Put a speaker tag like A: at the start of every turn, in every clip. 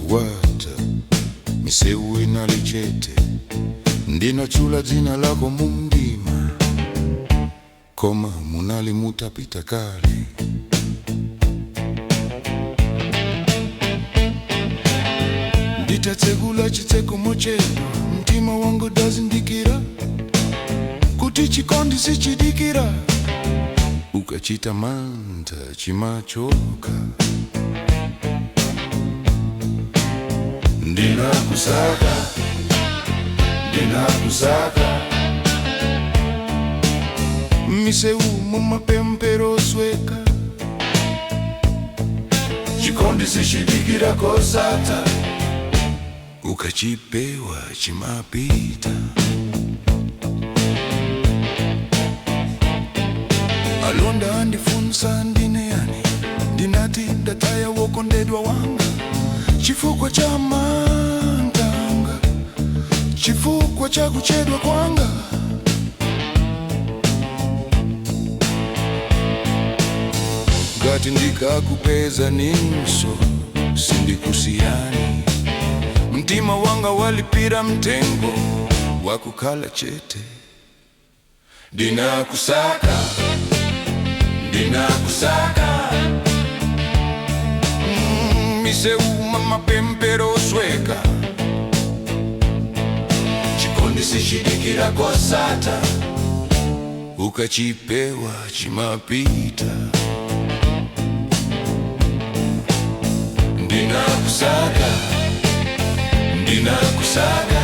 A: usiku wata misewu inalichete ndinachula dzina lako mundima koma munali mutapita kale. Nditatsegula chitseko mochedu mtima wangu dazindikira kuti chikondi sichidikira ukachita manta chimachoka. Ndinakusaka, ndinakusaka miseu mumapempero sweka chikondi sichidikira kosata ukachipewa chimapita. Alonda andifunsa ndine yani ndinati ndataya wokondedwa wanga chifukwa cha mantanga chifukwa cha kuchedwa kwanga. Ngati ndikakupeza ninso sindikusiyani mtima wanga walipira mtengo wakukhala chete. Ndinakusaka, ndinakusaka miseu mumapempero sweka chikondi sichidikira kosata ukachipewa chimapita. Ndinakusaka, ndinakusaka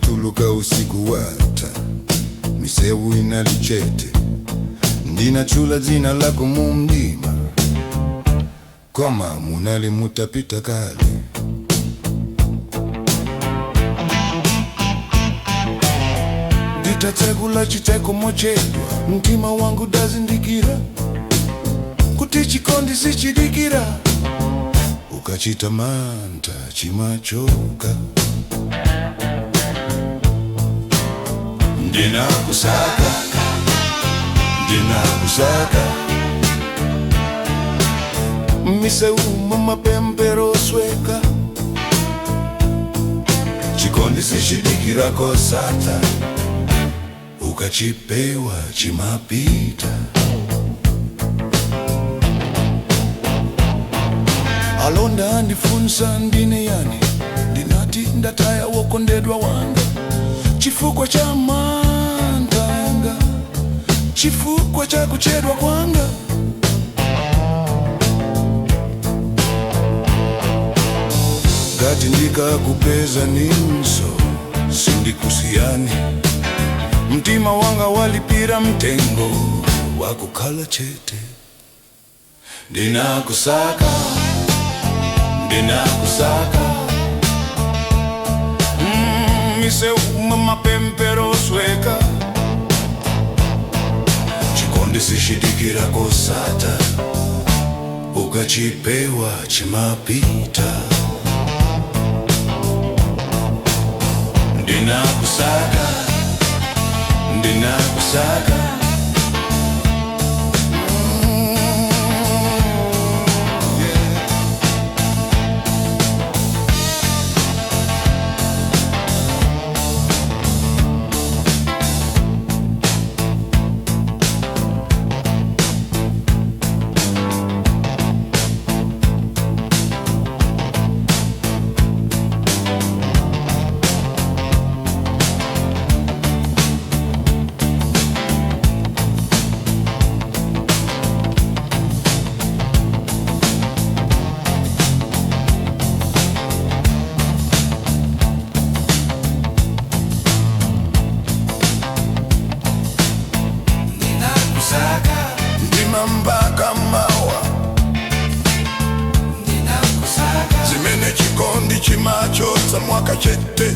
A: Tuluka usiku wata misewu inalichete ndinachula dzina lako mundima koma munali mutapita kale. Nditatsegula chitseko mochedwa mtima wangu dazindikira kuti chikondi sichidikira ukachita manta chimachoka. Ndinakusaka, ndinakusaka miseu mumapempero sweka chikondi sichidikira kosata ukachipewa chimapita. Alonda andifunsa ndine yani ndinati ndataya wokondedwa wanga chifukwa cha mantanga chifukwa cha kuchedwa kwanga. Ngati ndikakupeza ninso sindikusiyani mtima wanga walipira mtengo wakukhala chete. Ndinakusaka, ndinakusaka miseu mumapempero sweka chikondi sichidikira kosata ukachipewa chimapita. Ndinakusaka, ndinakusaka mwaka chete